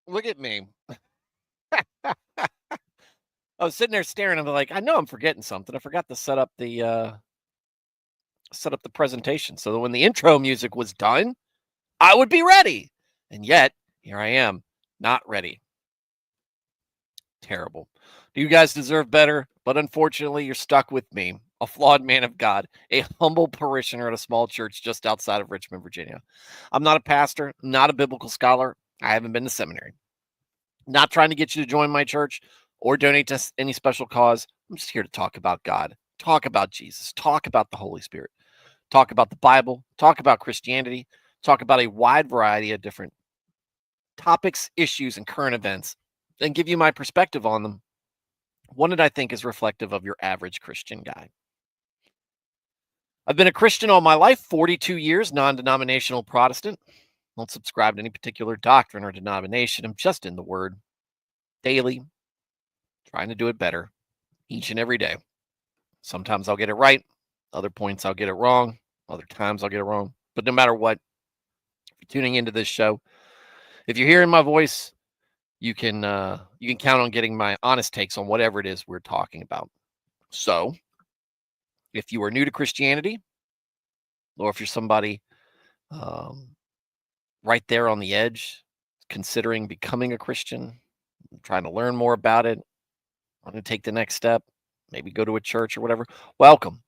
Look at me. I was sitting there staring. I'm like, I know I'm forgetting something. I forgot to set up the presentation so that when the intro music was done, I would be ready. And yet, here I am, not ready. Terrible. You guys deserve better, but unfortunately, you're stuck with me, a flawed man of God, a humble parishioner at a small church just outside of Richmond, Virginia. I'm not a pastor, not a biblical scholar. I haven't been to seminary. Not trying to get you to join my church or donate to any special cause. I'm just here to talk about God, talk about Jesus, talk about the Holy Spirit, talk about the Bible, talk about Christianity, talk about a wide variety of different topics, issues, and current events, and give you my perspective on them. One that I think is reflective of your average Christian guy. I've been a Christian all my life, 42 years, non denominational Protestant. Don't subscribe to any particular doctrine or denomination. I'm just in the Word daily, trying to do it better each and every day. Sometimes I'll get it right, other points I'll get it wrong, other times I'll get it wrong. But no matter what, if you're tuning into this show, if you're hearing my voice, you can count on getting my honest takes on whatever it is we're talking about. So, if you are new to Christianity, or if you're somebody right there on the edge, considering becoming a Christian, trying to learn more about it, want to take the next step, maybe go to a church or whatever, welcome.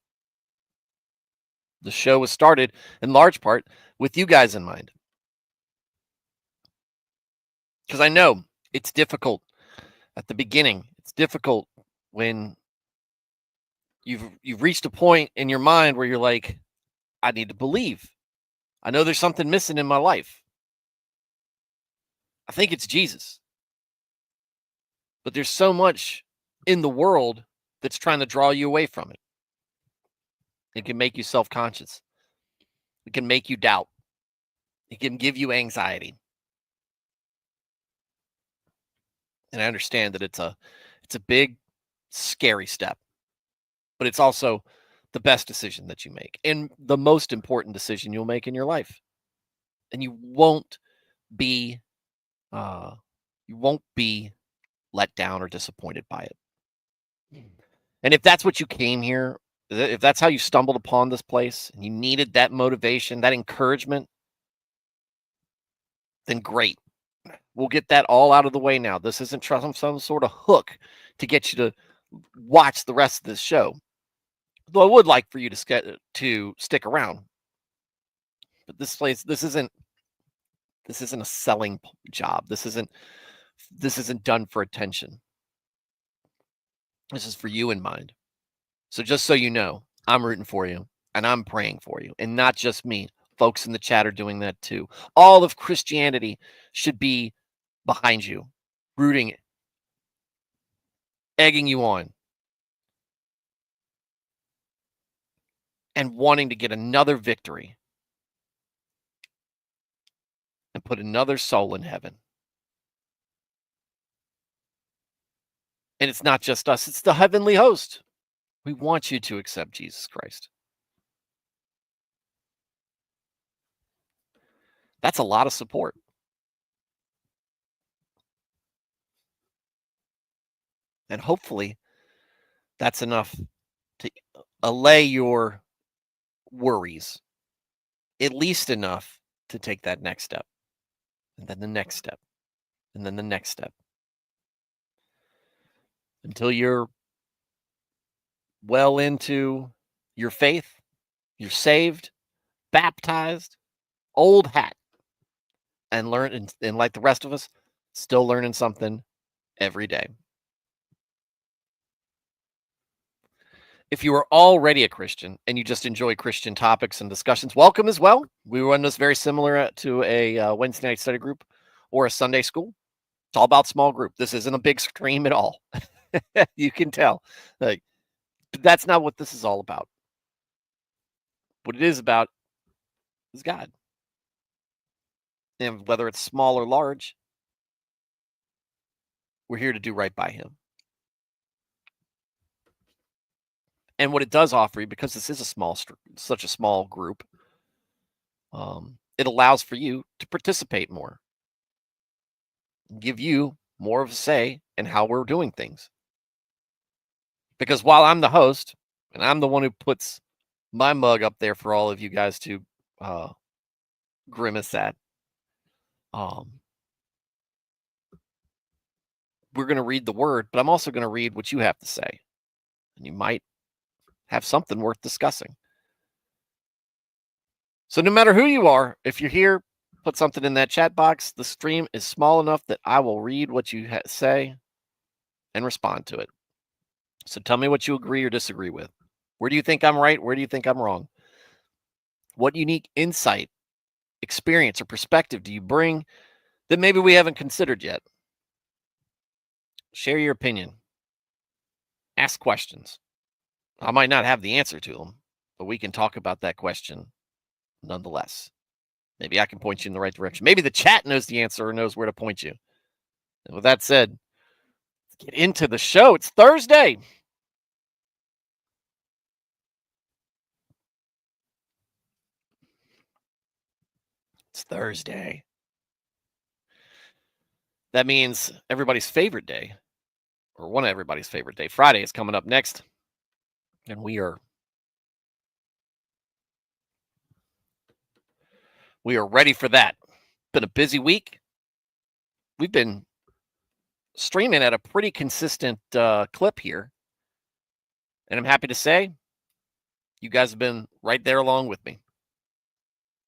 The show was started in large part with you guys in mind. Because I know it's difficult at the beginning. It's difficult when you've reached a point in your mind where you're like, I need to believe. I know there's something missing in my life. I think it's Jesus. But there's so much in the world that's trying to draw you away from it. It can make you self-conscious. It can make you doubt. It can give you anxiety. And I understand that it's a big, scary step, but it's also the best decision that you make and the most important decision you'll make in your life. And you won't be let down or disappointed by it. And if that's what you came here, if that's how you stumbled upon this place and you needed that motivation, that encouragement, then great. We'll get that all out of the way now. This isn't some sort of hook to get you to watch the rest of this show. Though I would like for you to stick around. But this isn't a selling job. This isn't done for attention. This is for you in mind. So just so you know, I'm rooting for you and I'm praying for you, and not just me. Folks in the chat are doing that too. All of Christianity should be behind you, rooting, egging you on, and wanting to get another victory and put another soul in heaven. And it's not just us, it's the heavenly host. We want you to accept Jesus Christ. That's a lot of support. And hopefully that's enough to allay your worries, at least enough to take that next step, and then the next step, and then the next step, until you're well into your faith, you're saved, baptized, old hat, and and like the rest of us, still learning something every day. If you are already a Christian and you just enjoy Christian topics and discussions, welcome as well. We run this very similar to a Wednesday night study group or a Sunday school. It's all about small group. This isn't a big stream at all. You can tell. Like, that's not what this is all about. What it is about is God. And whether it's small or large, we're here to do right by him. And what it does offer you, because this is such a small group, it allows for you to participate more. give you more of a say in how we're doing things. Because while I'm the host and I'm the one who puts my mug up there for all of you guys to grimace at, we're going to read the word, but I'm also going to read what you have to say. And you might have something worth discussing. So no matter who you are, if you're here, put something in that chat box. The stream is small enough that I will read what you say and respond to it. So tell me what you agree or disagree with. Where do you think I'm right? Where do you think I'm wrong? What unique insight, experience, or perspective do you bring that maybe we haven't considered yet? Share your opinion. Ask questions. I might not have the answer to them, but we can talk about that question nonetheless. Maybe I can point you in the right direction. Maybe the chat knows the answer or knows where to point you. And with that said, let's get into the show. It's Thursday. It's Thursday. That means everybody's favorite day, or one of everybody's favorite day. Friday is coming up next. And we are ready for that. Been a busy week. We've been streaming at a pretty consistent clip here. And I'm happy to say you guys have been right there along with me.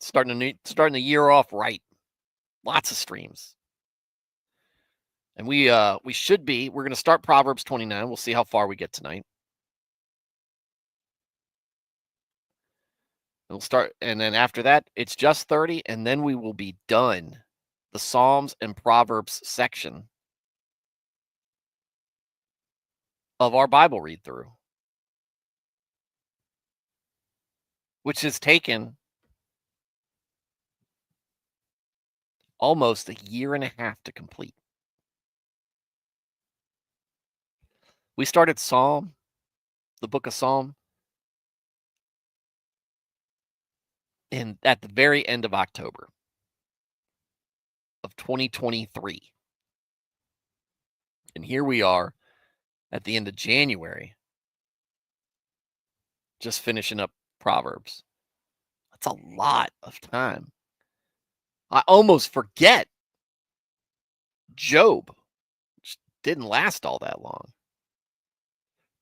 Starting the year off right. Lots of streams. And we're going to start Proverbs 29. We'll see how far we get tonight. We'll start, and then after that, it's just 30, and then we will be done. The Psalms and Proverbs section of our Bible read through, which has taken almost a year and a half to complete. We started the book of Psalm, at the very end of October of 2023. And here we are at the end of January, just finishing up Proverbs. That's a lot of time. I almost forget Job, which didn't last all that long.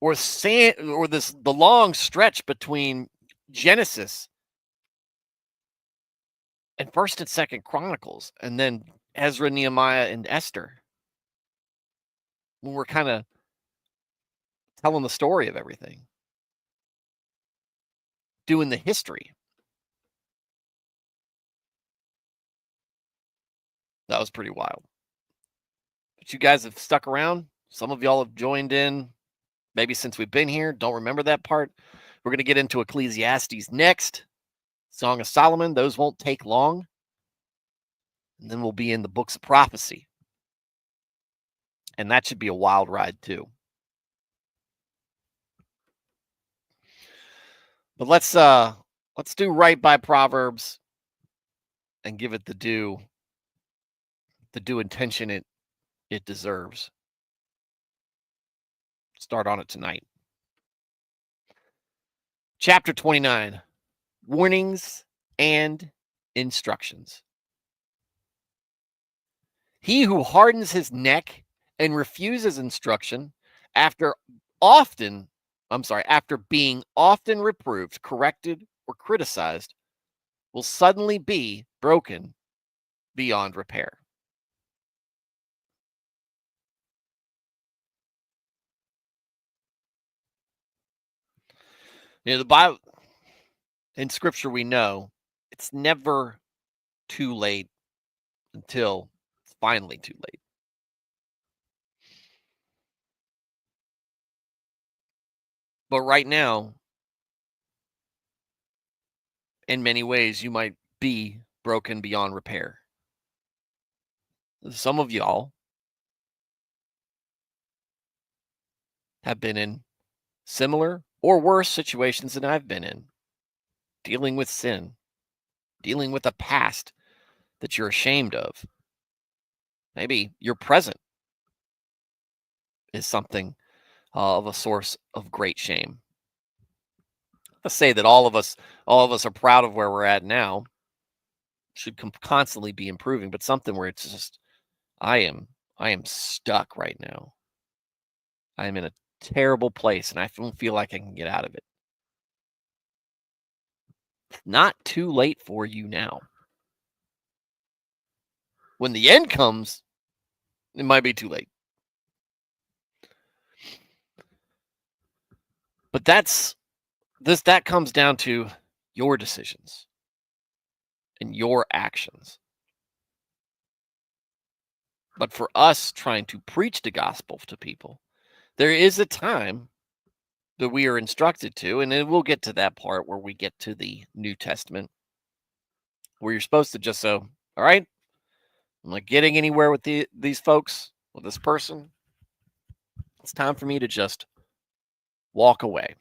Or the long stretch between Genesis and 1st and 2nd Chronicles, and then Ezra, Nehemiah, and Esther. When we're kind of telling the story of everything, doing the history. That was pretty wild. But you guys have stuck around. Some of y'all have joined in, maybe since we've been here. Don't remember that part. We're going to get into Ecclesiastes next. Song of Solomon. Those won't take long. And then we'll be in the books of prophecy. And that should be a wild ride too. But let's do right by Proverbs and give it the due intention it deserves. Start on it tonight. Chapter 29, warnings and instructions. He who hardens his neck and refuses instruction after being often reproved, corrected, or criticized, will suddenly be broken beyond repair. The Bible, in Scripture, we know it's never too late until it's finally too late. But right now, in many ways, you might be broken beyond repair. Some of y'all have been in similar or worse situations than I've been in, dealing with sin, dealing with a past that you're ashamed of, Maybe your present is something of a source of great shame. Let's say that all of us are proud of where we're at now, should constantly be improving, but something where it's just, I am, I am stuck right now. I am in a terrible place and I don't feel like I can get out of it. Not too late for you now. When the end comes, it might be too late. But that comes down to your decisions and your actions. But for us trying to preach the gospel to people, there is a time that we are instructed to, and then we'll get to that part where we get to the New Testament, where you're supposed to just so, all right, I'm not getting anywhere with these folks, with this person. It's time for me to just walk away.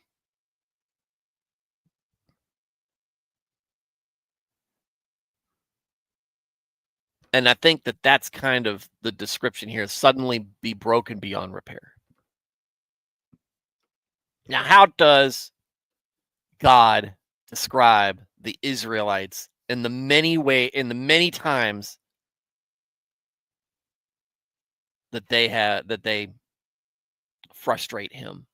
And I think that that's kind of the description here, suddenly be broken beyond repair. Now, how does God describe the Israelites in the many times that they frustrate him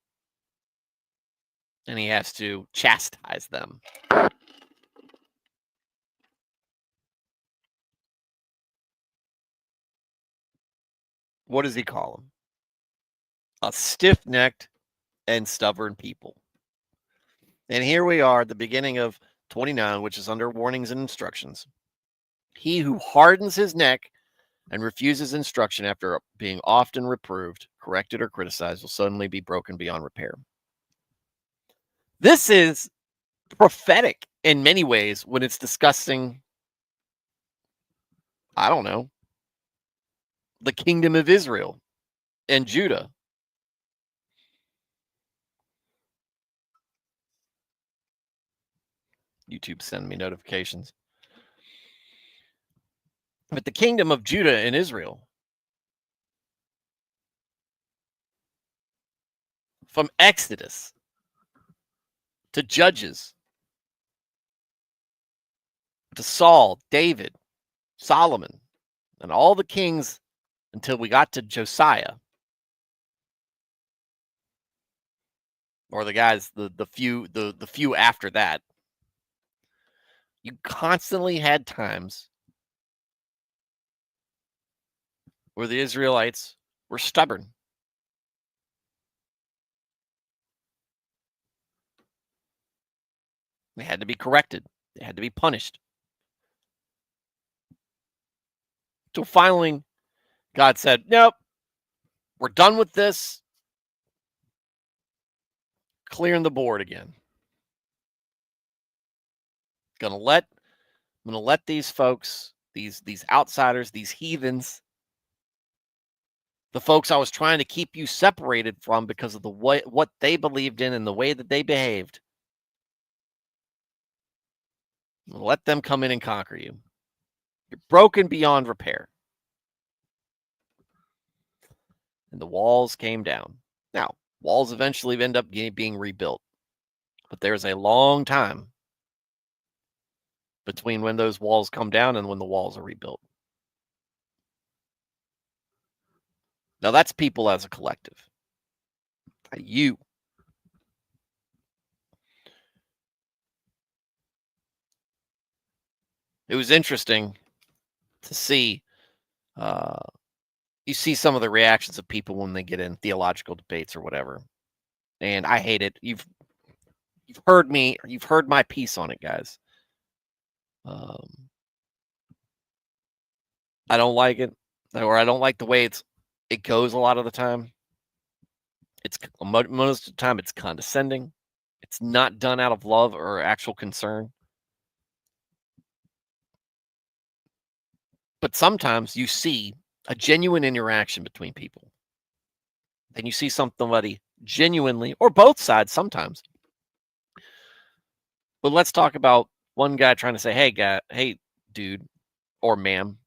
and he has to chastise them? What does he call them? A stiff-necked and stubborn people. And here we are at the beginning of 29, which is under warnings and instructions. He who hardens his neck and refuses instruction after being often reproved, corrected, or criticized will suddenly be broken beyond repair. This is prophetic in many ways when it's discussing, I don't know, the kingdom of Israel and Judah. YouTube send me notifications. But the kingdom of Judah and Israel, from Exodus to Judges to Saul, David, Solomon, and all the kings until we got to Josiah, or the guys, the few after that, you constantly had times where the Israelites were stubborn. They had to be corrected. They had to be punished. So finally, God said, nope, we're done with this. Clearing the board again. I'm gonna let these folks, these outsiders, these heathens, the folks I was trying to keep you separated from because of the way what they believed in and the way that they behaved. Let them come in and conquer you. You're broken beyond repair. And the walls came down. Now, walls eventually end up being rebuilt. But there's a long time between when those walls come down and when the walls are rebuilt. Now, that's people as a collective. You. It was interesting to see. You see some of the reactions of people when they get in theological debates or whatever, and I hate it. You've heard me. You've heard my piece on it, guys. I don't like it, or I don't like the way it goes a lot of the time. It's most of the time it's condescending. It's not done out of love or actual concern. But sometimes you see a genuine interaction between people. And you see somebody genuinely, or both sides sometimes. But let's talk about one guy trying to say, hey, dude, or ma'am,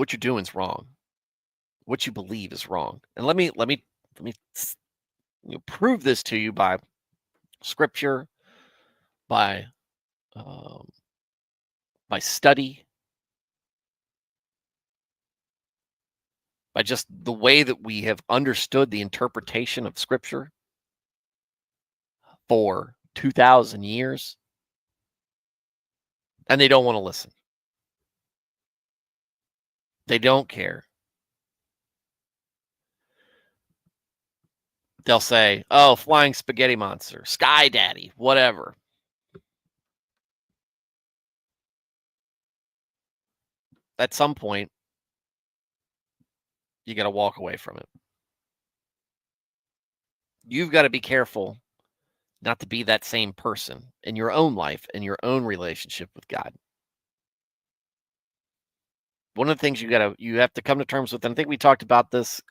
what you're doing is wrong. What you believe is wrong. And let me prove this to you by scripture, by um, study, by just the way that we have understood the interpretation of scripture for 2,000 years. And they don't want to listen. They don't care. They'll say, oh, flying spaghetti monster, sky daddy, whatever. At some point, you got to walk away from it. You've got to be careful not to be that same person in your own life, in your own relationship with God. One of the things you have to come to terms with, and I think we talked about this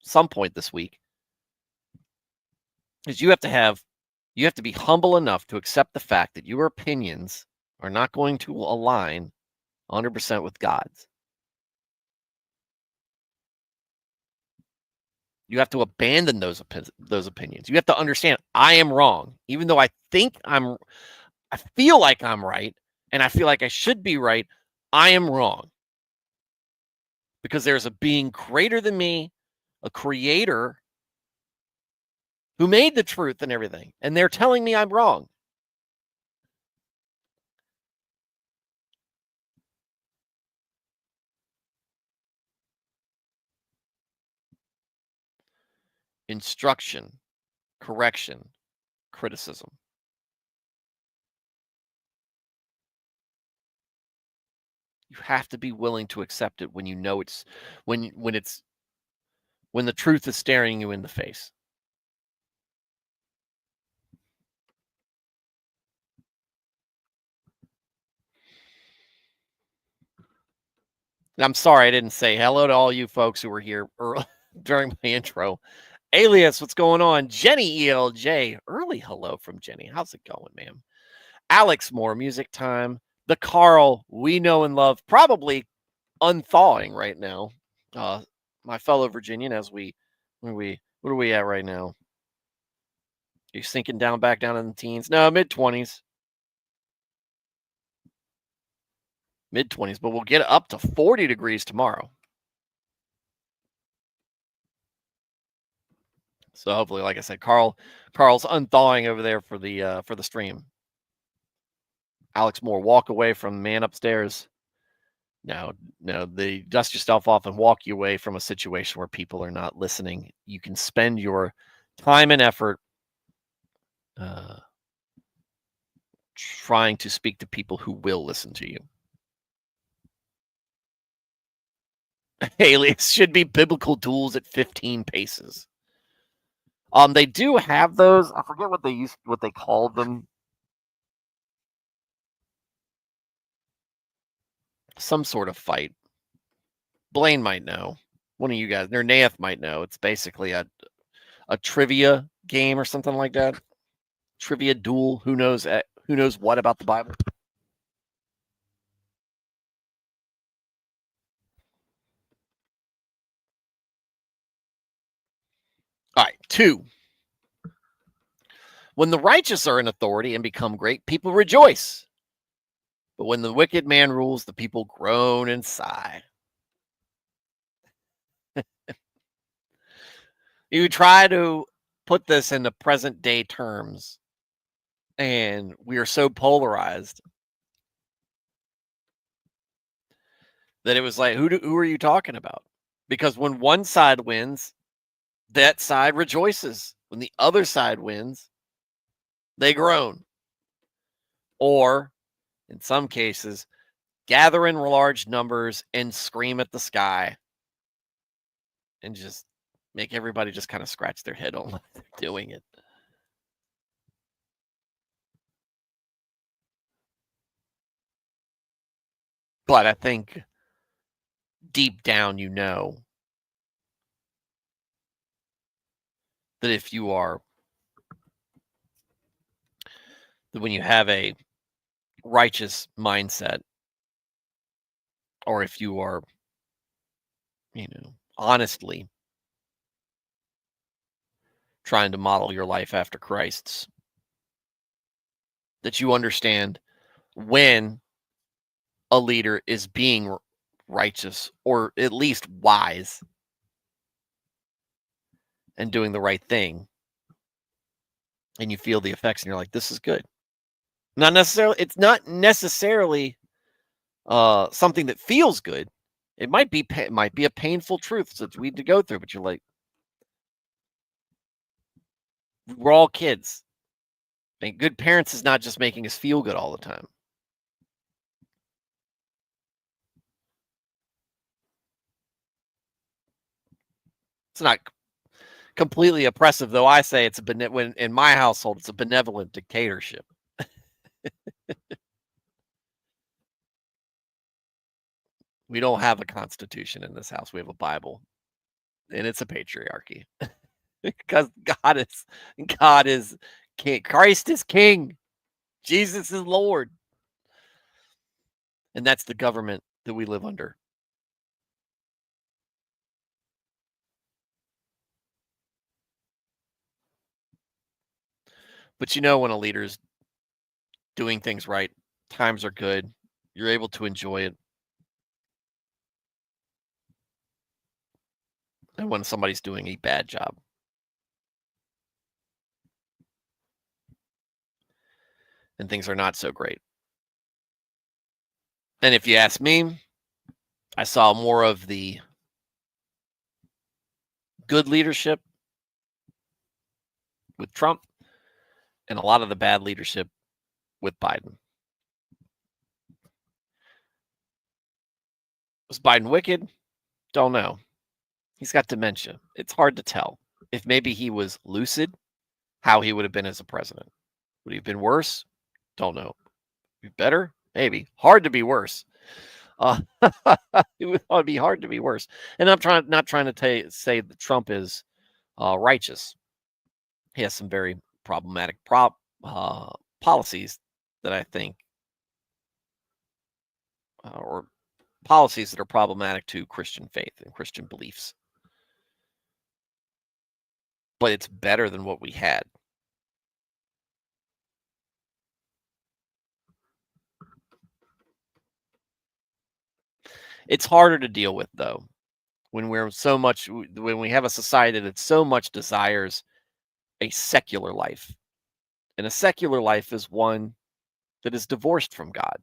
some point this week, is you have to be humble enough to accept the fact that your opinions are not going to align 100% with God's. You have to abandon those opinions. You have to understand I am wrong, even though I feel like I'm right, and I feel like I should be right. I am wrong because there's a being greater than me, a creator who made the truth and everything, and they're telling me I'm wrong. Instruction, correction, criticism. You have to be willing to accept it when you know it's when the truth is staring you in the face. And I'm sorry I didn't say hello to all you folks who were here during my intro. Alias, what's going on? Jenny ELJ, early hello from Jenny. How's it going, ma'am? Alex Moore, music time. The Carl we know and love, probably unthawing right now. My fellow Virginian, what are we at right now? Are you sinking back down in the teens? No, mid-20s. Mid-20s, but we'll get up to 40 degrees tomorrow. So hopefully, like I said, Carl's unthawing over there for the stream. Alex Moore, walk away from the man upstairs. No, they dust yourself off and walk you away from a situation where people are not listening. You can spend your time and effort trying to speak to people who will listen to you. Alias should be biblical tools at 15 paces. They do have those. I forget what they called them. Some sort of fight. Blaine might know. One of you guys, or Nath might know. It's basically a trivia game or something like that. Trivia duel. Who knows what about the Bible? All right, 2. When the righteous are in authority and become great, people rejoice. But when the wicked man rules, the people groan and sigh. You try to put this into present day terms, and we are so polarized that it was like, who are you talking about? Because when one side wins, that side rejoices. When the other side wins, they groan. Or, in some cases, gather in large numbers and scream at the sky and just make everybody just kind of scratch their head on why they're doing it. But I think deep down, you know that if you are, that when you have a righteous mindset, or if you are honestly trying to model your life after Christ's, that you understand when a leader is being righteous or at least wise and doing the right thing, and you feel the effects and you're like, this is good. It's not necessarily something that feels good. It might be a painful truth that we had to go through, but you're like, we're all kids. And good parents is not just making us feel good all the time. It's not completely oppressive, though. I say it's when in my household, it's a benevolent dictatorship. We don't have a constitution in this house. We have a Bible, and it's a patriarchy because God is king. Christ is king. Jesus is Lord, and that's the government that we live under. But when a leader's doing things right, times are good, you're able to enjoy it. And when somebody's doing a bad job and things are not so great. And if you ask me, I saw more of the good leadership with Trump and a lot of the bad leadership with Biden. Was Biden wicked? Don't know. He's got dementia. It's hard to tell. If maybe he was lucid, how he would have been as a president. Would he have been worse? Don't know. Be better? Maybe. Hard to be worse. It would be hard to be worse. And I'm not trying to say that Trump is righteous. He has some very problematic policies that I think, or policies that are problematic to Christian faith and Christian beliefs. But it's better than what we had. It's harder to deal with, though, when when we have a society that so much desires a secular life. And a secular life is one that is divorced from God.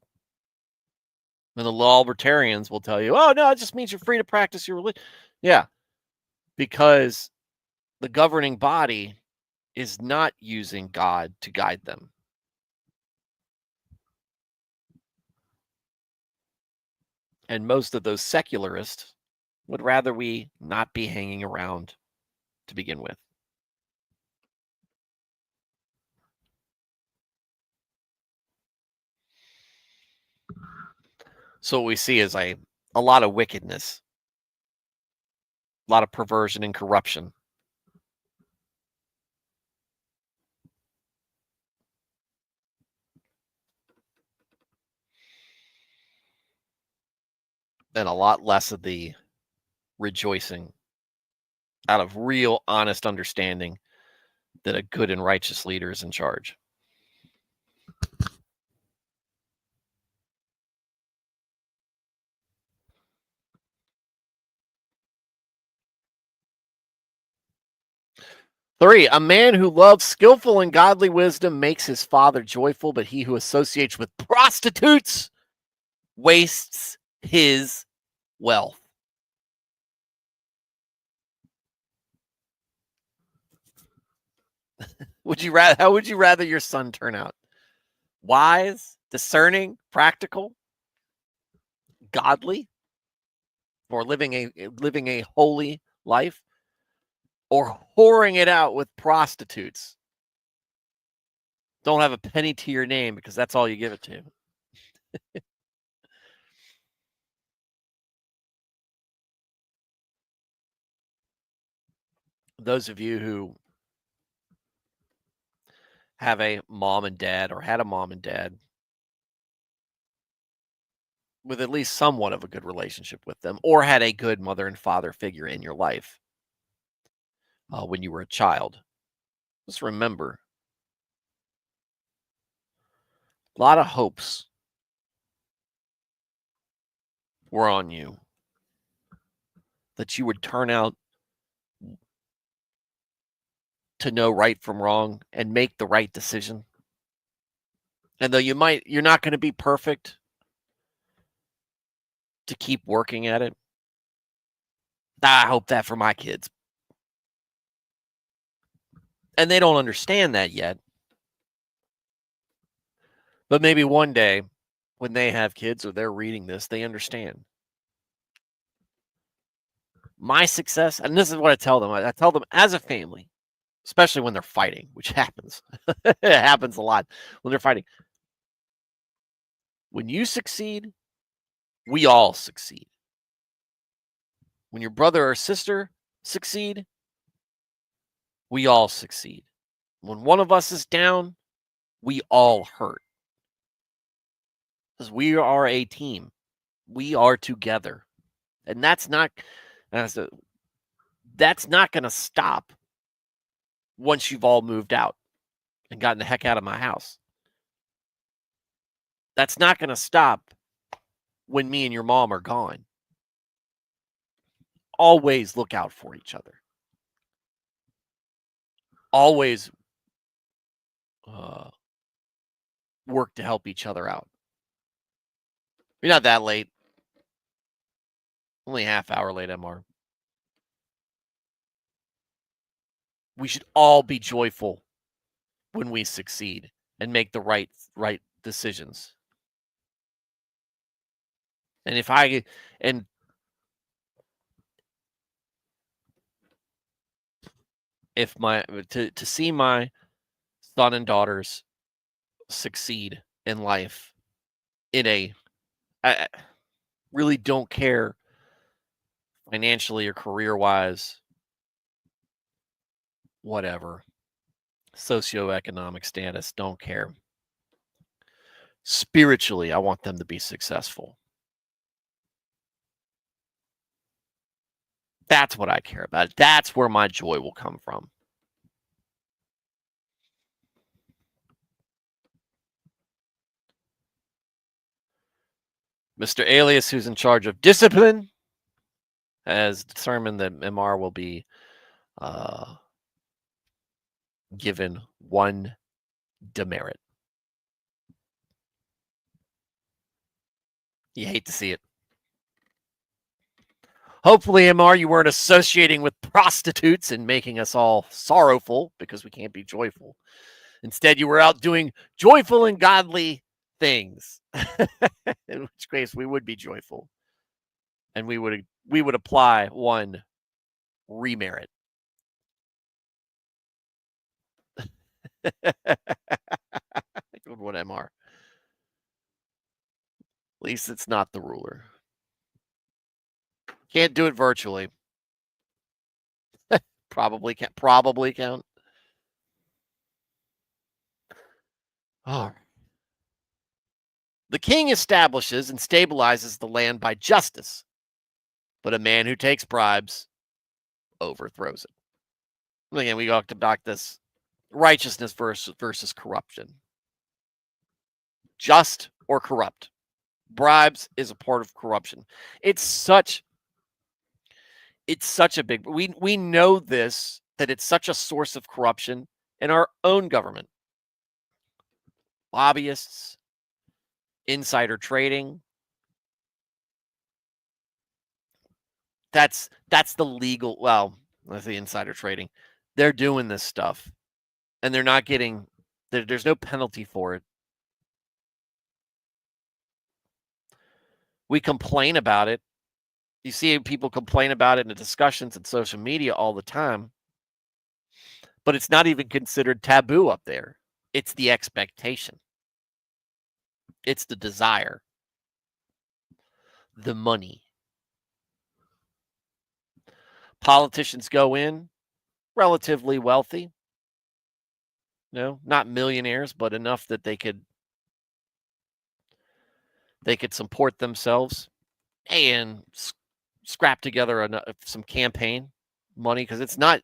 And the law libertarians will tell you, oh, no, it just means you're free to practice your religion. Yeah, because the governing body is not using God to guide them. And most of those secularists would rather we not be hanging around to begin with. So what we see is a lot of wickedness, a lot of perversion and corruption. And a lot less of the rejoicing out of real honest understanding that a good and righteous leader is in charge. Three, a man who loves skillful and godly wisdom makes his father joyful, but he who associates with prostitutes wastes his wealth. How would you rather your son turn out? Wise, discerning, practical, godly, or living a holy life, or whoring it out with prostitutes? Don't have a penny to your name because that's all you give it to. Those of you who have a mom and dad or had a mom and dad with at least somewhat of a good relationship with them, or had a good mother and father figure in your life when you were a child. Just remember, a lot of hopes were on you that you would turn out to know right from wrong and make the right decision. And though you're not going to be perfect, to keep working at it. I hope that for my kids. And they don't understand that yet. But maybe one day when they have kids or they're reading this, they understand. My success, and this is what I tell them. I tell them as a family, especially when they're fighting, which happens. It happens a lot when they're fighting. When you succeed, we all succeed. When your brother or sister succeed, we all succeed. When one of us is down, we all hurt. Because we are a team. We are together. And that's not going to stop once you've all moved out and gotten the heck out of my house. That's not going to stop when me and your mom are gone. Always look out for each other. Always work to help each other out. You're not that late. Only a half hour late, MR. We should all be joyful when we succeed and make the right decisions. And if my to see my son and daughters succeed in life I really don't care financially or career wise, whatever, socioeconomic status, don't care. Spiritually, I want them to be successful. That's what I care about. That's where my joy will come from. Mr. Alias, who's in charge of discipline, has determined that MR will be given 1 demerit. You hate to see it. Hopefully, MR, you weren't associating with prostitutes and making us all sorrowful because we can't be joyful. Instead, you were out doing joyful and godly things. In which case, we would be joyful, and we would apply 1 remerit. Good one, MR. At least it's not the ruler. Can't do it virtually. Probably count. Oh. The king establishes and stabilizes the land by justice, but a man who takes bribes overthrows it. Again, we talked about this righteousness versus corruption. Just or corrupt. Bribes is a part of corruption. It's such a big, we know this, that it's such a source of corruption in our own government. Lobbyists, insider trading. That's the legal, well, let's say insider trading. They're doing this stuff and they're not getting, there's no penalty for it. We complain about it. You see people complain about it in the discussions and social media all the time, but it's not even considered taboo up there. It's the expectation. It's the desire. The money. Politicians go in relatively wealthy. Not millionaires, but enough that they could they could support themselves and scrap together some campaign money, because it's not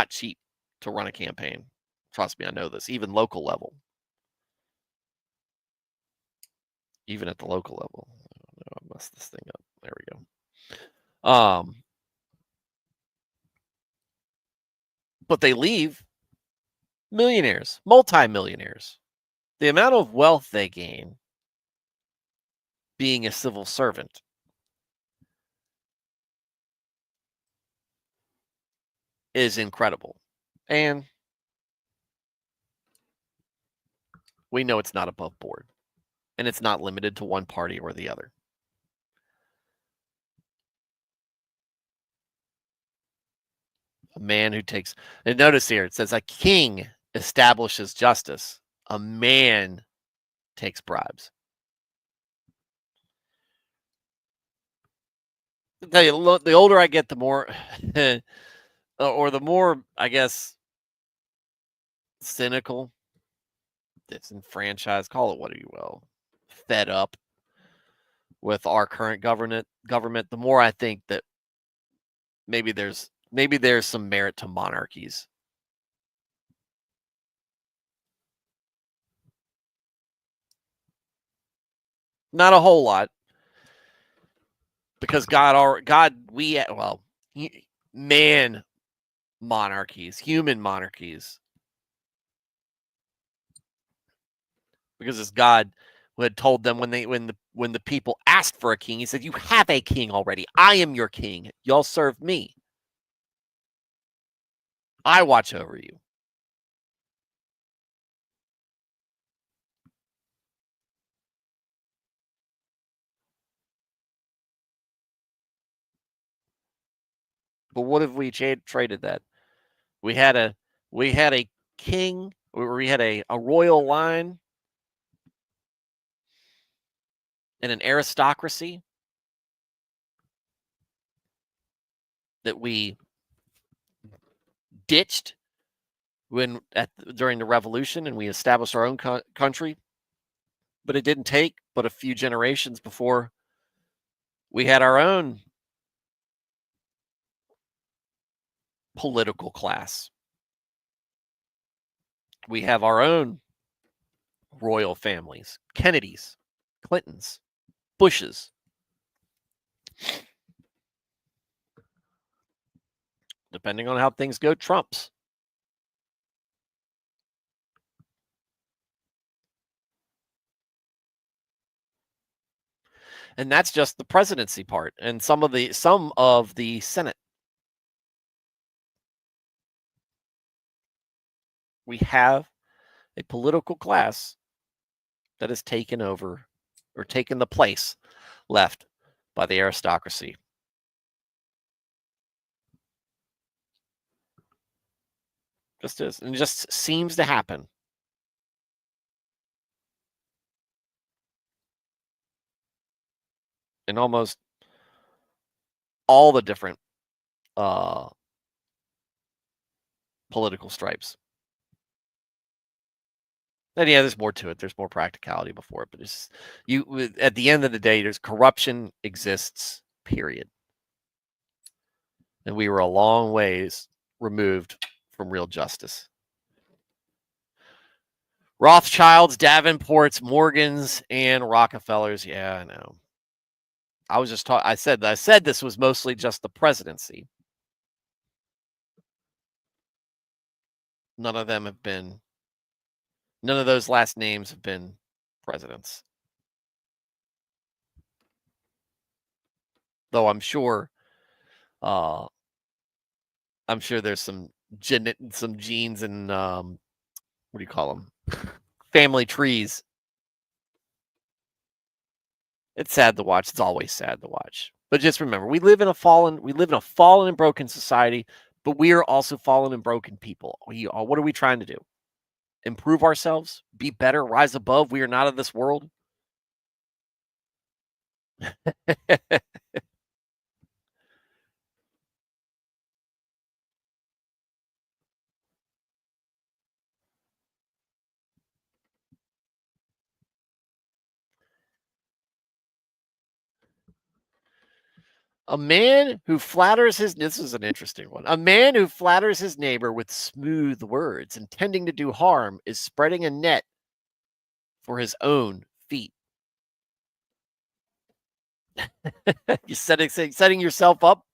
cheap to run a campaign. Trust me, I know this. Even local level, even at the local level. I messed this thing up. There we go. But they leave millionaires, multimillionaires. The amount of wealth they gain being a civil servant is incredible. And we know it's not above board, and it's not limited to one party or the other. A man who takes, and notice here it says a king establishes justice, a man takes bribes. I'll tell you, the older I get, the more, or the more, I guess, cynical, disenfranchised, call it what you will, fed up with our current government, the more I think that maybe there's some merit to monarchies. Not a whole lot, because man monarchies, human monarchies, because it's God who had told them when the people asked for a king, he said, "You have a king already. I am your king. Y'all serve me. I watch over you." But what if we traded that? We had a we had a king, or we had a royal line and an aristocracy that we ditched during the revolution, and we established our own country. But it didn't take but a few generations before we had our own political class. We have our own royal families: Kennedys, Clintons, Bushes. Depending on how things go, Trumps. And that's just the presidency part, and some of the Senate. We have a political class that has taken over, or taken the place left by the aristocracy. Just is, and it just seems to happen in almost all the different political stripes. And yeah, there's more to it. There's more practicality before it, but it's at the end of the day, there's corruption exists, period. And we were a long ways removed from real justice. Rothschilds, Davenports, Morgans, and Rockefellers. Yeah, I know. I was just talking. I said this was mostly just the presidency. None of those last names have been presidents. Though I'm sure there's some genes and what do you call them? Family trees. It's sad to watch. It's always sad to watch. But just remember, we live in a fallen and broken society, but we are also fallen and broken people. What are we trying to do? Improve ourselves, be better, rise above. We are not of this world. A man who flatters his this is an interesting one. A man who flatters his neighbor with smooth words, intending to do harm, is spreading a net for his own feet. You're setting yourself up.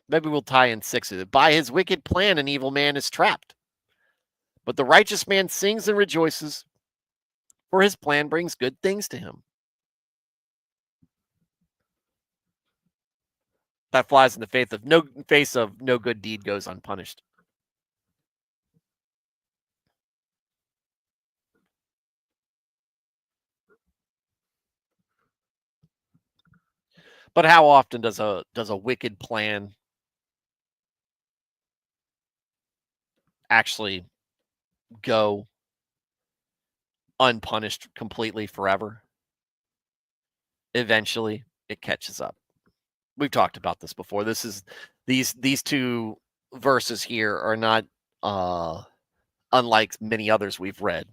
Maybe we'll tie in 6 of it. By his wicked plan, an evil man is trapped. But the righteous man sings and rejoices, for his plan brings good things to him. That flies in the face of no good deed goes unpunished. But how often does a wicked plan actually go unpunished completely forever? Eventually, it catches up. We've talked about this before. These two verses here are not unlike many others we've read.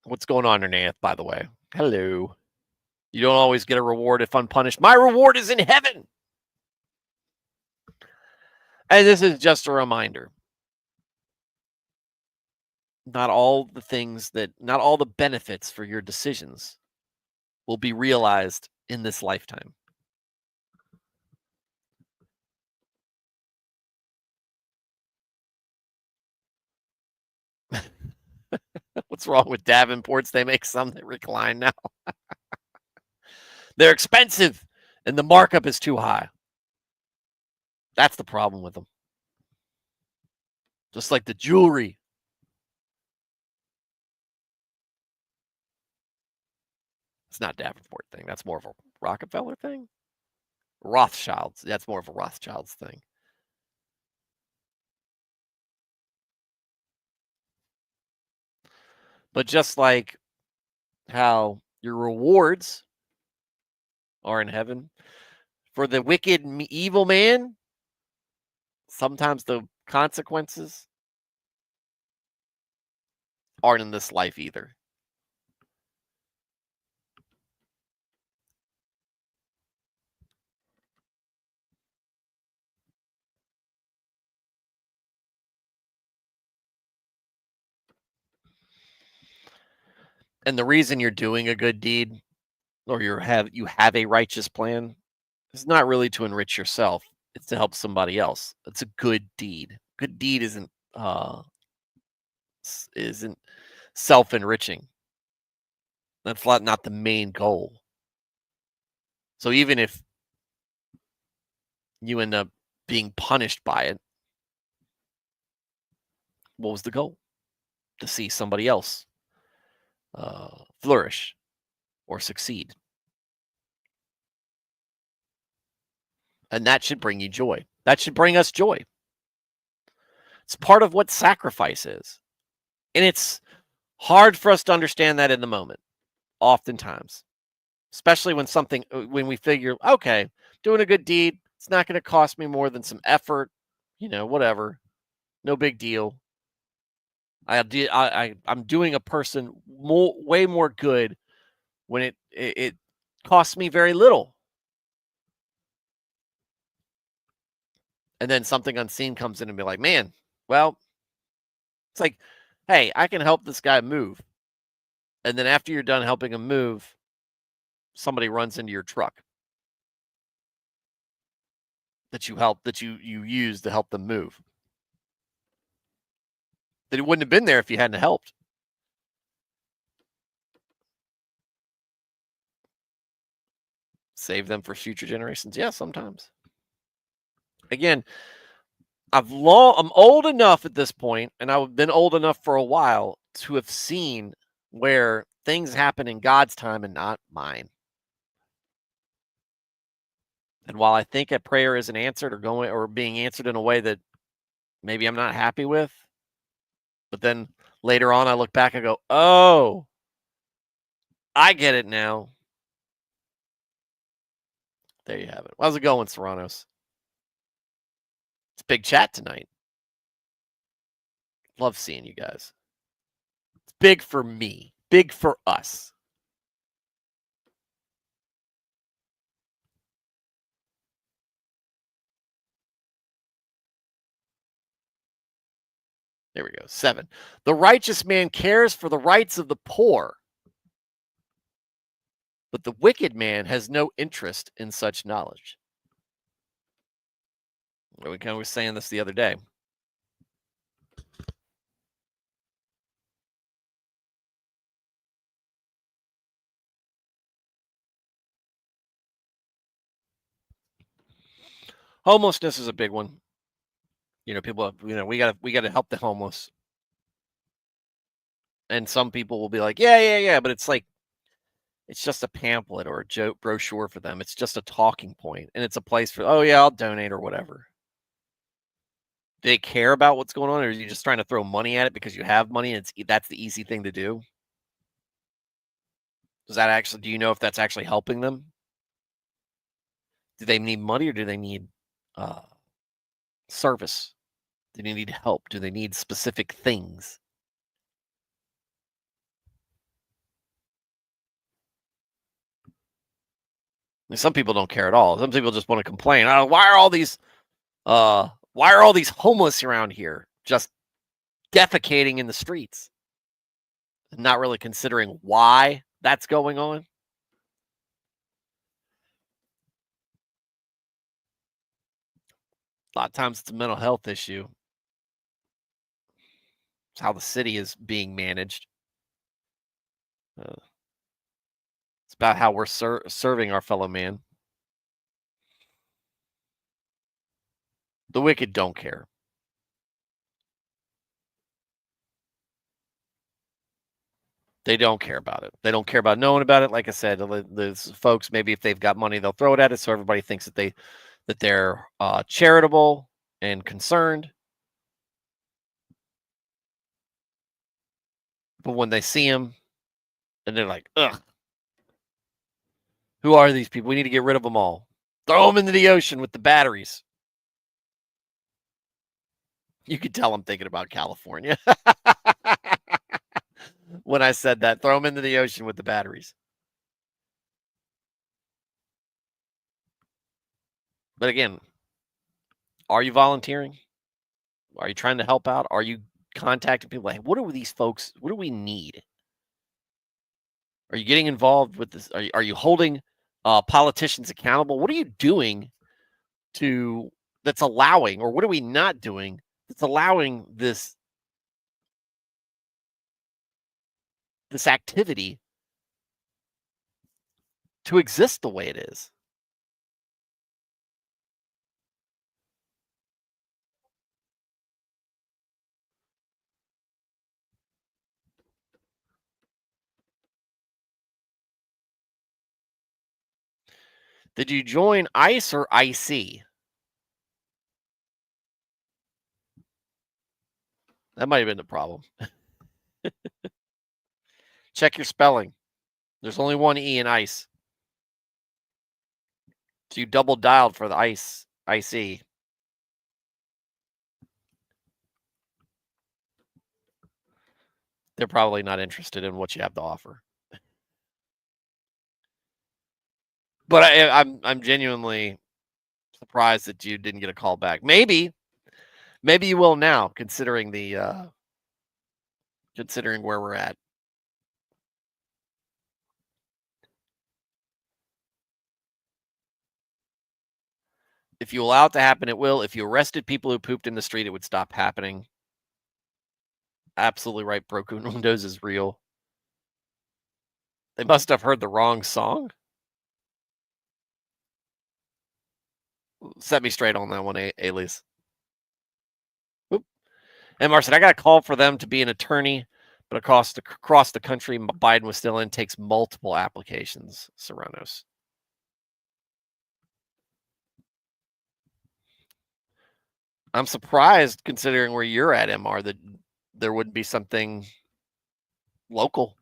What's going on, Renath, by the way? Hello. You don't always get a reward if unpunished. My reward is in heaven. And this is just a reminder. Not all the benefits for your decisions will be realized in this lifetime. What's wrong with Davenports? They make some that recline now. They're expensive and the markup is too high. That's the problem with them. Just like the jewelry. It's not Davenport thing. That's more of a Rockefeller thing. Rothschilds. That's more of a Rothschilds thing. But just like how your rewards are in heaven, for the wicked, evil man, sometimes the consequences aren't in this life either. And the reason you're doing a good deed or you have a righteous plan is not really to enrich yourself. It's to help somebody else. It's a good deed. Good deed isn't self-enriching. That's not the main goal. So even if you end up being punished by it, what was the goal? To see somebody else flourish or succeed. And that should bring you joy. That should bring us joy. It's part of what sacrifice is. And it's hard for us to understand that in the moment, oftentimes, especially when we figure, okay, doing a good deed, it's not going to cost me more than some effort, whatever, no big deal. I'm doing a person way more good when it costs me very little. And then something unseen comes in and be like, man, well, it's like, hey, I can help this guy move. And then after you're done helping him move, somebody runs into your truck that you use to help them move. That it wouldn't have been there if you hadn't helped. Save them for future generations. Yeah, sometimes. Again, I'm old enough at this point, and I've been old enough for a while to have seen where things happen in God's time and not mine. And while I think a prayer isn't answered or being answered in a way that maybe I'm not happy with, but then later on I look back and go, oh, I get it now. There you have it. How's it going, Serranos? It's big chat tonight. Love seeing you guys. It's big for me. Big for us. There we go. 7. The righteous man cares for the rights of the poor, but the wicked man has no interest in such knowledge. We kind of were saying this the other day. Homelessness is a big one. People, we gotta help the homeless. And some people will be like, yeah, but it's like, it's just a pamphlet or a brochure for them. It's just a talking point, and it's a place for, oh yeah, I'll donate or whatever. Do they care about what's going on, or are you just trying to throw money at it because you have money and that's the easy thing to do? Do you know if that's actually helping them? Do they need money or do they need uh, service? Do they need help? Do they need specific things? Some people don't care at all. Some people just want to complain. Oh, why are all these homeless around here just defecating in the streets? Not really considering why that's going on. A lot of times it's a mental health issue. It's how the city is being managed. It's about how we're serving our fellow man. The wicked don't care. They don't care about it. They don't care about knowing about it. Like I said, the folks, maybe if they've got money, they'll throw it at it, so everybody thinks that they're charitable and concerned. But when they see them, and they're like, ugh, who are these people? We need to get rid of them all. Throw them into the ocean with the batteries. You could tell I'm thinking about California. When I said that, throw them into the ocean with the batteries. But again, are you volunteering? Are you trying to help out? Are you contacting people like, what are these folks? What do we need? Are you getting involved with this? Are you holding politicians accountable? What are you doing that's allowing, or what are we not doing that's allowing this activity to exist the way it is? Did you join ICE or IC? That might have been the problem. Check your spelling. There's only one E in ICE. So you double dialed for the IC. They're probably not interested in what you have to offer. But I'm genuinely surprised that you didn't get a call back. Maybe you will now, considering considering where we're at. If you allow it to happen, it will. If you arrested people who pooped in the street, it would stop happening. Absolutely right. Broken Windows is real. They must have heard the wrong song. Set me straight on that one, Alias. And Marcin, I got a call for them to be an attorney, but across the country, Biden was still in. Takes multiple applications. Serranos. I'm surprised, considering where you're at, MR, that there wouldn't be something local.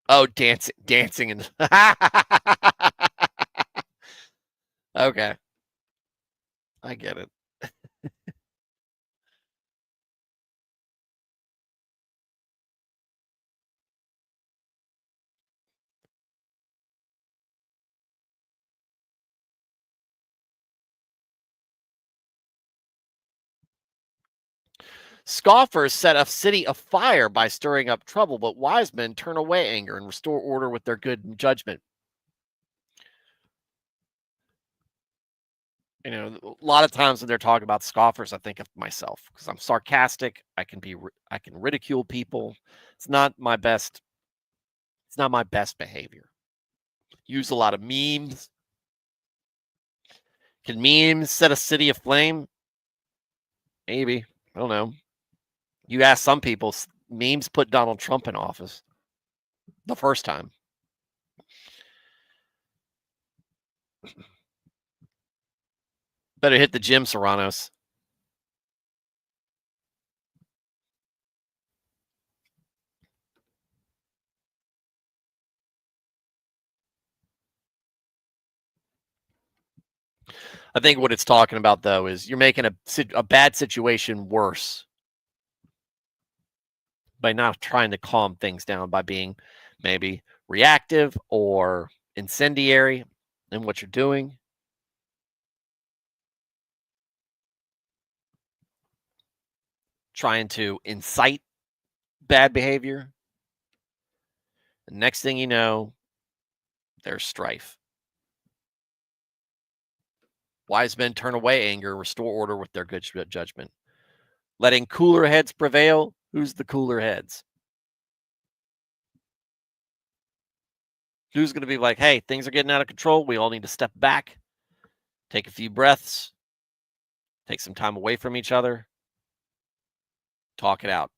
Oh, dancing and okay, I get it. Scoffers set a city afire by stirring up trouble, but wise men turn away anger and restore order with their good judgment. You know, a lot of times when they're talking about scoffers, I think of myself because I'm sarcastic. I can ridicule people. It's not my best. It's not my best behavior. Use a lot of memes. Can memes set a city aflame? Maybe. I don't know. You ask some people, memes put Donald Trump in office the first time. Better hit the gym, Serranos. I think what it's talking about, though, is you're making a bad situation worse by not trying to calm things down by being maybe reactive or incendiary in what you're doing. Trying to incite bad behavior. The next thing you know, there's strife. Wise men turn away anger, restore order with their good judgment. Letting cooler heads prevail. Who's the cooler heads? Who's going to be like, hey, things are getting out of control. We all need to step back, take a few breaths, take some time away from each other, talk it out.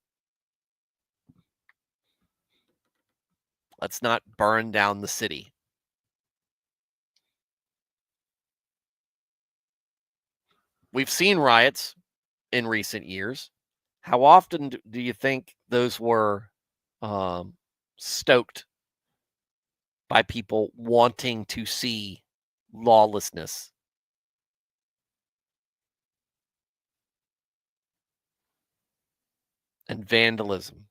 Let's not burn down the city. We've seen riots in recent years. How often do you think those were stoked by people wanting to see lawlessness? And vandalism.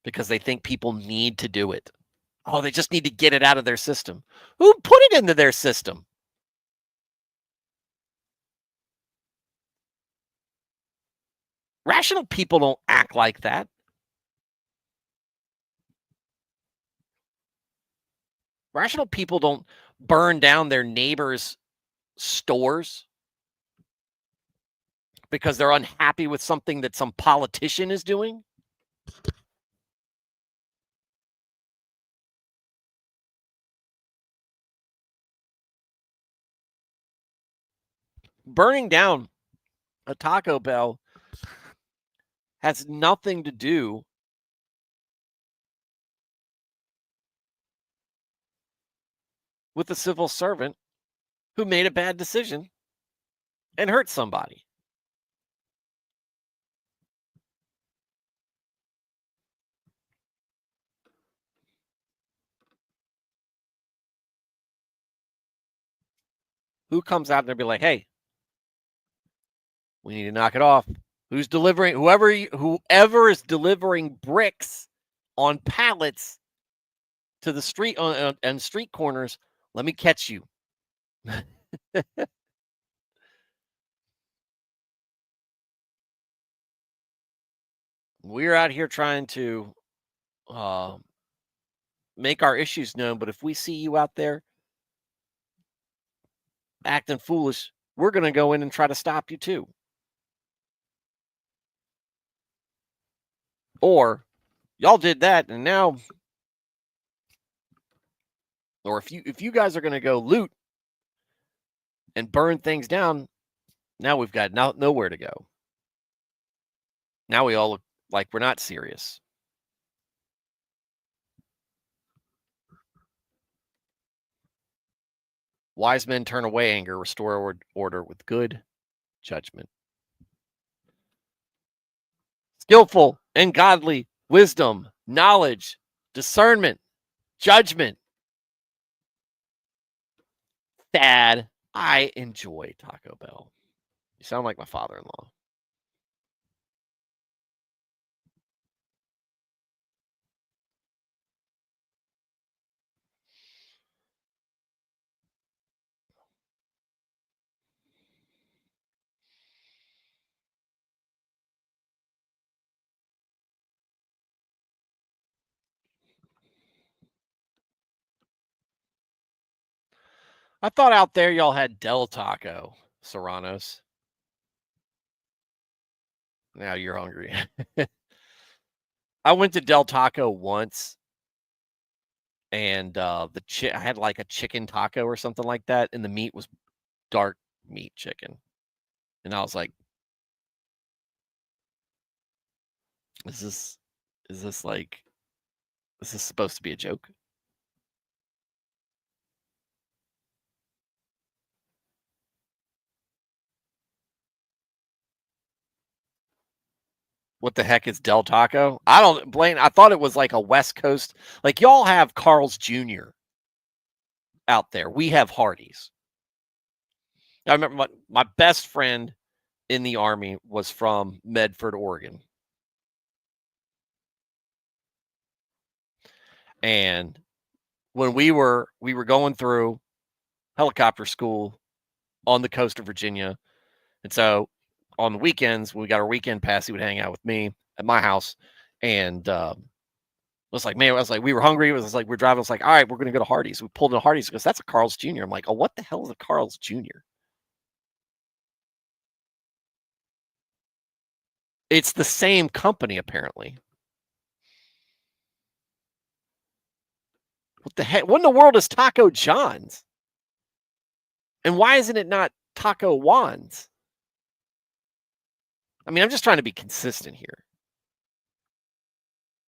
Because they think people need to do it. Oh, they just need to get it out of their system. Who put it into their system? Rational people don't act like that. Rational people don't burn down their neighbors' stores because they're unhappy with something that some politician is doing. Burning down a Taco Bell has nothing to do with a civil servant who made a bad decision and hurt somebody. Who comes out and be like, hey, we need to knock it off. Who's delivering? Whoever is delivering bricks on pallets to the street and street corners, let me catch you. We're out here trying to make our issues known, but if we see you out there acting foolish, we're going to go in and try to stop you too. Or y'all did that, and now, or if you guys are going to go loot and burn things down, now we've got nowhere to go. Now we all look like we're not serious. Wise men turn away anger, restore order with good judgment. skillful and godly, wisdom, knowledge, discernment, judgment. Thad, I enjoy Taco Bell. You sound like my father-in-law. I thought out there y'all had Del Taco, Serranos. Now you're hungry. I went to Del Taco once, and I had like a chicken taco or something like that, and the meat was dark meat chicken, and I was like, "Is this is this like is this supposed to be a joke?" What the heck is Del Taco? I don't, Blaine. I thought it was like a West Coast. Like y'all have Carl's Jr. out there. We have Hardee's. I remember my best friend in the Army was from Medford, Oregon. And when we were going through helicopter school on the coast of Virginia, and so on the weekends when we got our weekend pass, he would hang out with me at my house, and was like, man, I was like, we were hungry. It was like we're driving. I was like, all right, we're gonna go to Hardee's. We pulled into Hardee's because that's a Carl's Jr. I'm like, oh, what the hell is a Carl's Jr.? It's the same company apparently. What the heck? What in the world is Taco John's? And why isn't it not Taco Juan's? I mean, I'm just trying to be consistent here.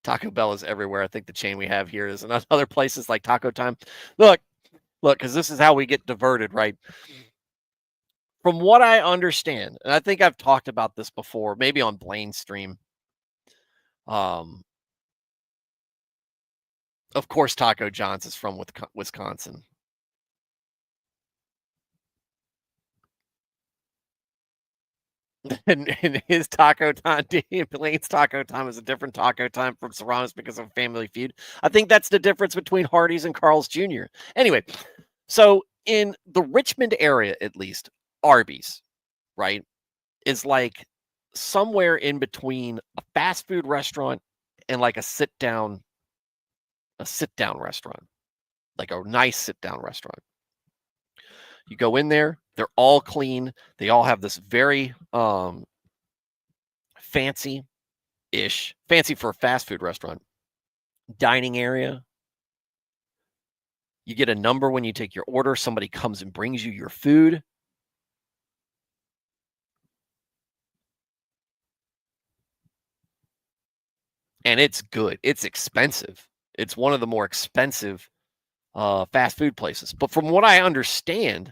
Taco Bell is everywhere. I think the chain we have here is in other places like Taco Time. Look, because this is how we get diverted, right? From what I understand, and I think I've talked about this before, maybe on Blaine's stream. Of course, Taco John's is from Wisconsin. And his taco time, Blaine's taco time is a different taco time from Serrano's because of Family Feud. I think that's the difference between Hardee's and Carl's Jr. Anyway, so in the Richmond area, at least, Arby's, right, is like somewhere in between a fast food restaurant and like a sit down restaurant, like a nice sit down restaurant. You go in there, they're all clean. They all have this very fancy for a fast food restaurant dining area. You get a number when you take your order. Somebody comes and brings you your food. And it's good. It's expensive. It's one of the more expensive fast food places. But from what I understand,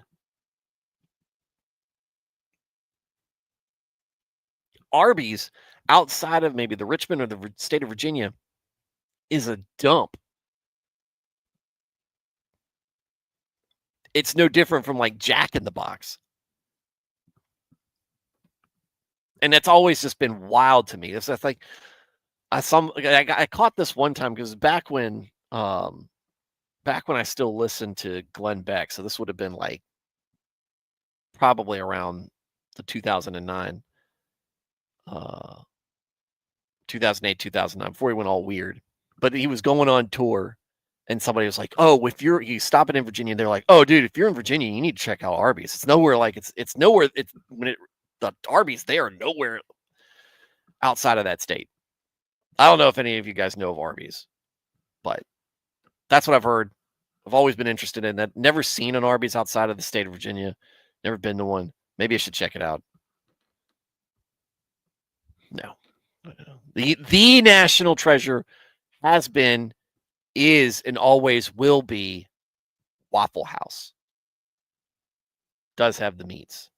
Arby's, outside of maybe the Richmond or the state of Virginia, is a dump. It's no different from like Jack in the Box. And that's always just been wild to me. It's like I caught this one time because back when I still listened to Glenn Beck, so this would have been like probably around the 2009 2008, 2009, before he went all weird. But he was going on tour, and somebody was like, "Oh, if you stop it in Virginia," they're like, "Oh, dude, if you're in Virginia, you need to check out Arby's. It's nowhere like it's nowhere. It's the Arby's they are nowhere outside of that state." I don't know if any of you guys know of Arby's, but that's what I've heard. I've always been interested in that. Never seen an Arby's outside of the state of Virginia. Never been to one. Maybe I should check it out. No. The national treasure has been, is, and always will be Waffle House. Does have the meats.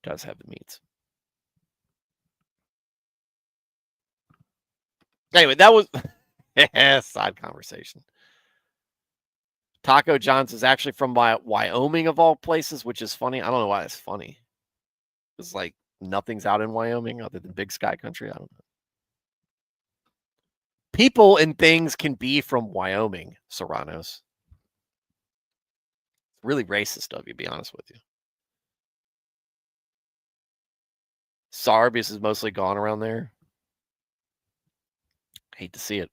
does have the meats. Anyway, that was side conversation. Taco John's is actually from Wyoming of all places, which is funny. I don't know why it's funny. It's like nothing's out in Wyoming other than Big Sky Country. I don't know. People and things can be from Wyoming, Serranos. It's really racist of you, to be honest with you. Sarbius is mostly gone around there. Hate to see it.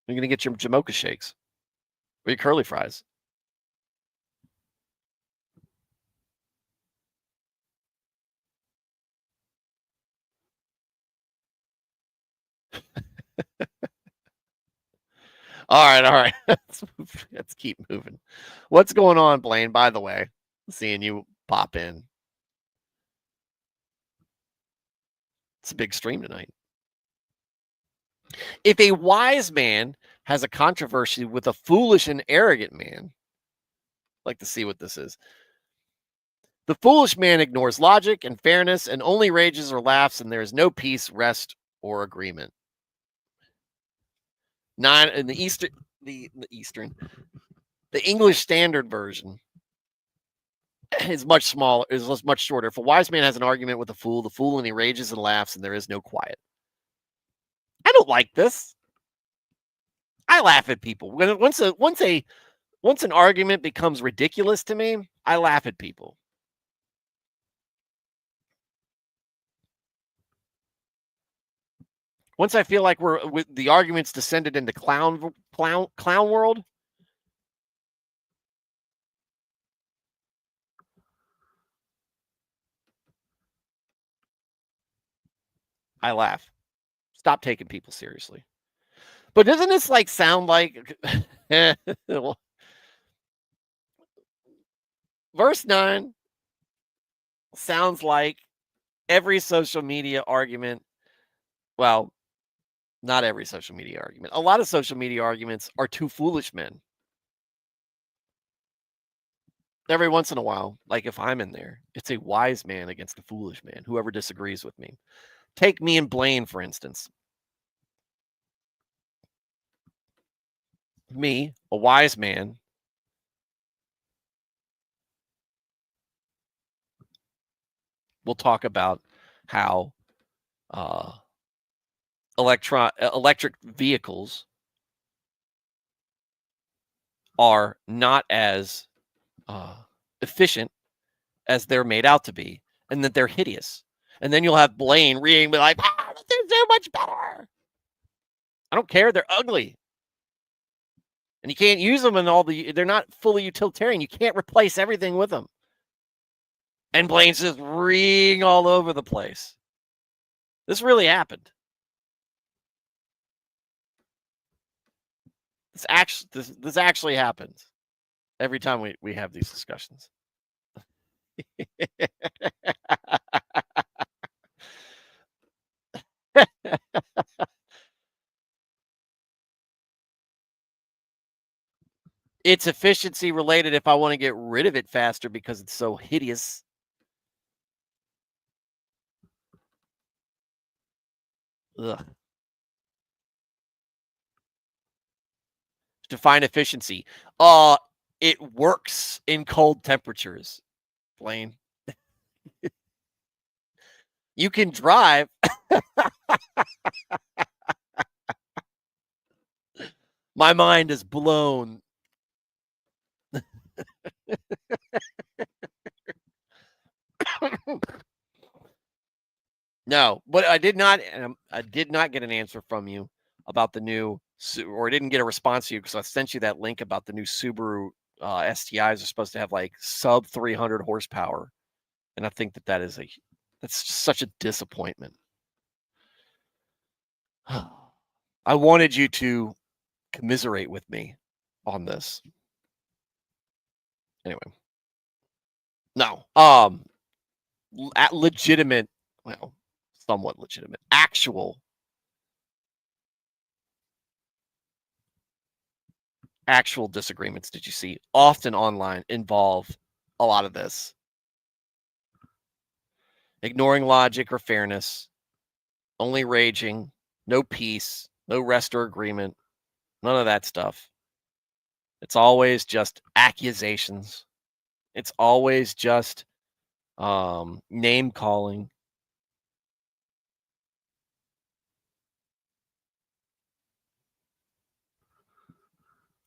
You're going to get your Jamocha shakes or your curly fries. All right. Let's keep moving. What's going on, Blaine? By the way, seeing you pop in. It's a big stream tonight. If a wise man has a controversy with a foolish and arrogant man, I'd like to see what this is. The foolish man ignores logic and fairness and only rages or laughs, and there is no peace, rest, or agreement. 9 in the English Standard Version is much smaller, is much shorter. If a wise man has an argument with a fool, the fool only rages and laughs, and there is no quiet. I don't like this. I laugh at people. Once an argument becomes ridiculous to me, I laugh at people. Once I feel like the arguments descended into clown world, I laugh. Stop taking people seriously. But doesn't this like sound like verse 9 sounds like every social media argument? Well, not every social media argument. A lot of social media arguments are two foolish men. Every once in a while, like if I'm in there, it's a wise man against a foolish man, whoever disagrees with me. Take me and Blaine, for instance. Me, a wise man, will talk about how electric vehicles are not as efficient as they're made out to be, and that they're hideous. And then you'll have Blaine reading, be like, they're so much better. I don't care. They're ugly. And you can't use them in they're not fully utilitarian. You can't replace everything with them. And Blaine's just reading all over the place. This really happened. This actually happens every time we have these discussions. It's efficiency related if I want to get rid of it faster because it's so hideous. Ugh. Define efficiency. It works in cold temperatures, Blaine. You can drive. My mind is blown. No, but I did not get an answer from you about the new, or I didn't get a response to you because I sent you that link about the new Subaru STIs are supposed to have like sub 300 horsepower, and I think that's such a disappointment. I wanted you to commiserate with me on this. Anyway, no, legitimate, well, somewhat legitimate, actual disagreements that you see often online involve a lot of this. ignoring logic or fairness, only raging, no peace, no rest or agreement, none of that stuff. It's always just accusations. It's always just name calling.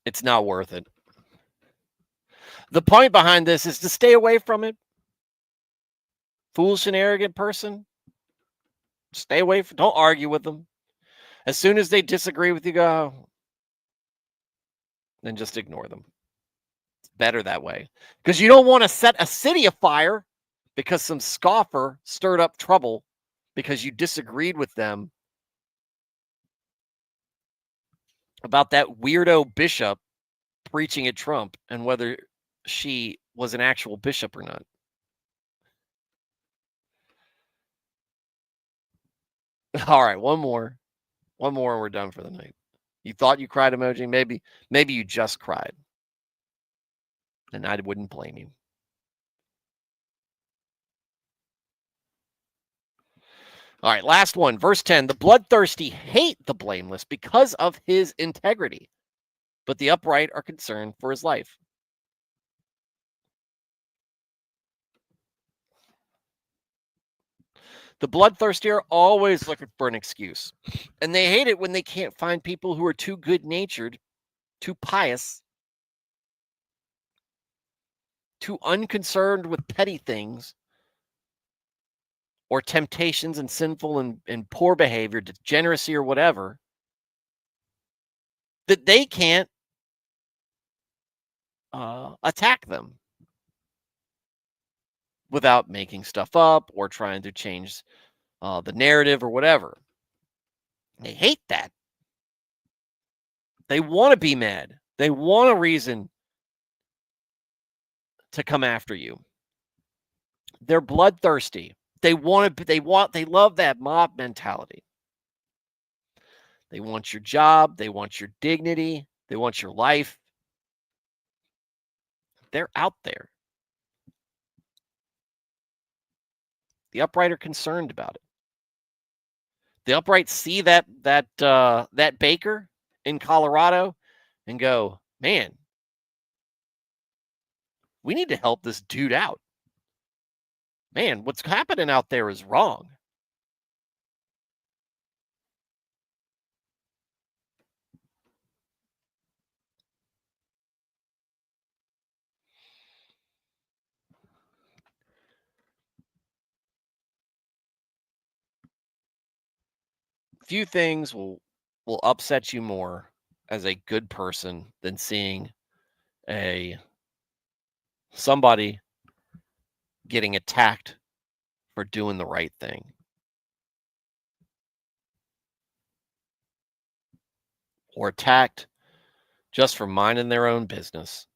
It's not worth it. The point behind this is to stay away from it. Foolish and arrogant person, stay away from, don't argue with them. As soon as they disagree with you, go, then just ignore them. It's better that way. Because you don't want to set a city afire because some scoffer stirred up trouble because you disagreed with them about that weirdo bishop preaching at Trump and whether she was an actual bishop or not. All right, one more and we're done for the night. You thought you cried emoji? Maybe you just cried. And I wouldn't blame you. All right, last one, verse 10. The bloodthirsty hate the blameless because of his integrity, but the upright are concerned for his life. The bloodthirsty are always looking for an excuse, and they hate it when they can't find people who are too good-natured, too pious, too unconcerned with petty things or temptations and sinful and poor behavior, degeneracy or whatever, that they can't attack them without making stuff up or trying to change the narrative or whatever. They hate that. They want to be mad. They want a reason to come after you. They're bloodthirsty. They love that mob mentality. They want your job. They want your dignity. They want your life. They're out there. The upright are concerned about it. The upright see that baker in Colorado and go, man, we need to help this dude out. Man, what's happening out there is wrong. Few things will upset you more as a good person than seeing somebody getting attacked for doing the right thing. Or attacked just for minding their own business.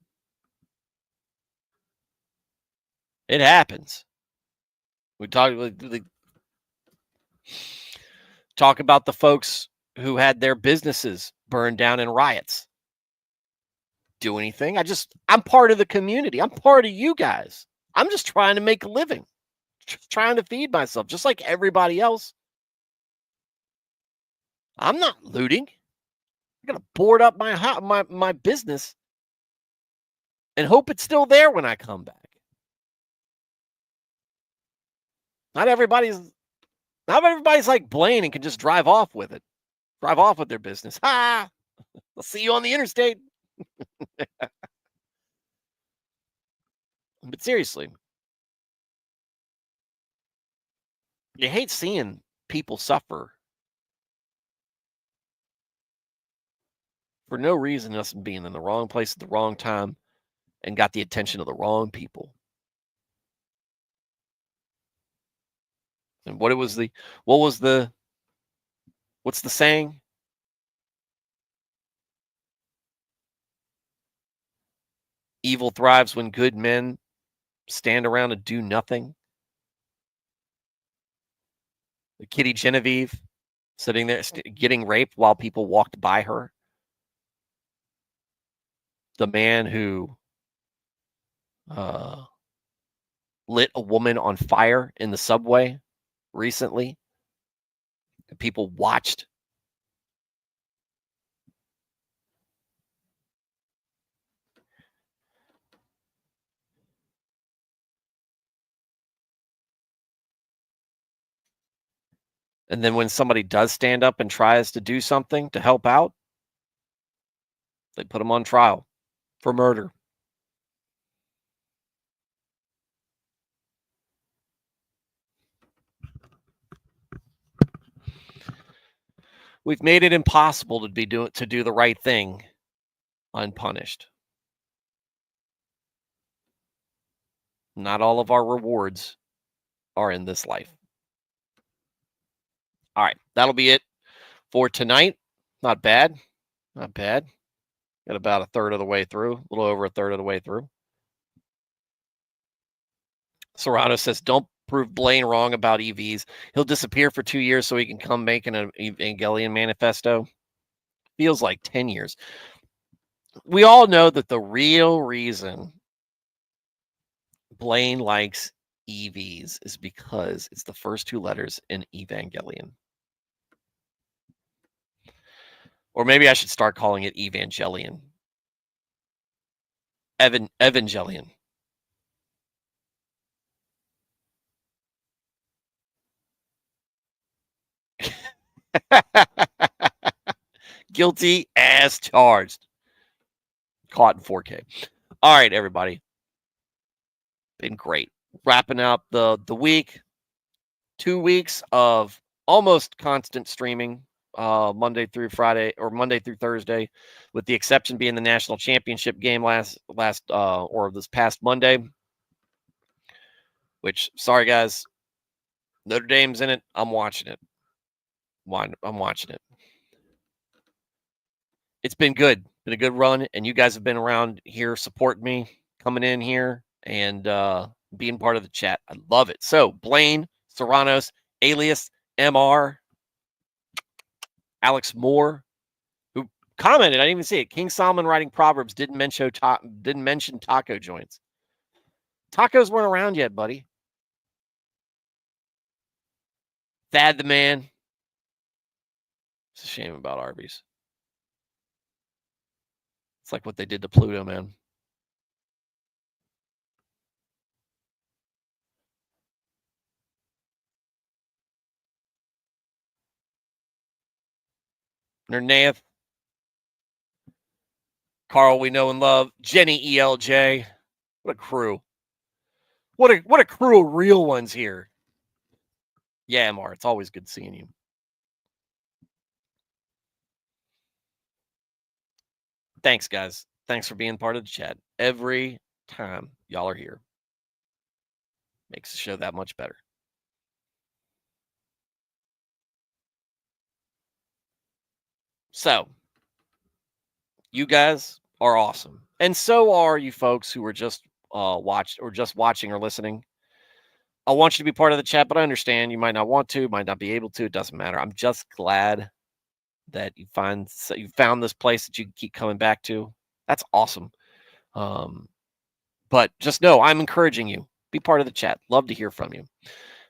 It happens. We talk about the folks who had their businesses burned down in riots. Do anything. I'm part of the community. I'm part of you guys. I'm just trying to make a living, just trying to feed myself, just like everybody else. I'm not looting. I'm gonna board up my business and hope it's still there when I come back. Not everybody's like Blaine and can just drive off with it. Drive off with their business. Ha! I'll see you on the interstate. But seriously, you hate seeing people suffer for no reason, us being in the wrong place at the wrong time and got the attention of the wrong people. And what's the saying? Evil thrives when good men stand around and do nothing. The Kitty Genevieve sitting there getting raped while people walked by her. The man who lit a woman on fire in the subway recently. People watched. And then when somebody does stand up and tries to do something to help out, they put them on trial for murder. We've made it impossible to do the right thing unpunished. Not all of our rewards are in this life. All right, that'll be it for tonight. Not bad. Not bad. Got about a third of the way through, a little over a third of the way through. Serrano says, don't prove Blaine wrong about EVs. He'll disappear for 2 years so he can come make an Evangelion manifesto. Feels like 10 years. We all know that the real reason Blaine likes EVs is because it's the first 2 letters in Evangelion. Or maybe I should start calling it Evangelion. Evangelion. Guilty as charged. Caught in 4K. All right, everybody. Been great. Wrapping up the week. 2 weeks of almost constant streaming, Monday through Friday or Monday through Thursday, with the exception being the national championship game or this past Monday. Which, sorry guys, Notre Dame's in it. I'm watching it. I'm watching it. It's been good. Been a good run, and you guys have been around here supporting me, coming in here, and being part of the chat. I love it. So, Blaine, Serranos, Alias, MR, Alex Moore, who commented, I didn't even see it. King Solomon writing Proverbs didn't mention taco joints. Tacos weren't around yet, buddy. Thad the man. It's a shame about Arby's. It's like what they did to Pluto, man. Nernath, Carl, we know and love, Jenny ELJ. What a crew. What a crew of real ones here. Yeah, MR, it's always good seeing you. Thanks, guys. Thanks for being part of the chat. Every time y'all are here. Makes the show that much better. So, you guys are awesome. And so are you folks who are just watching or listening. I want you to be part of the chat, but I understand you might not want to, might not be able to. It doesn't matter. I'm just glad that you found this place that you can keep coming back to. That's awesome. But just know I'm encouraging you. Be part of the chat. Love to hear from you.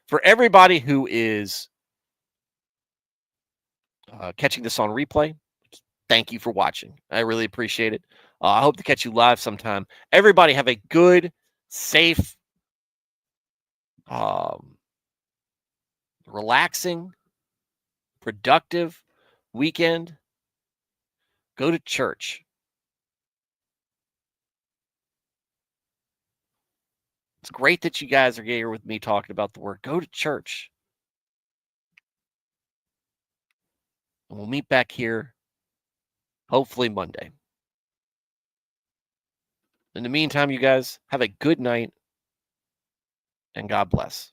For everybody who is catching this on replay, thank you for watching. I really appreciate it. I hope to catch you live sometime. Everybody have a good, safe, relaxing, productive weekend. Go to church. It's great that you guys are here with me talking about the word. Go to church. And we'll meet back here hopefully Monday. In the meantime, you guys have a good night and God bless.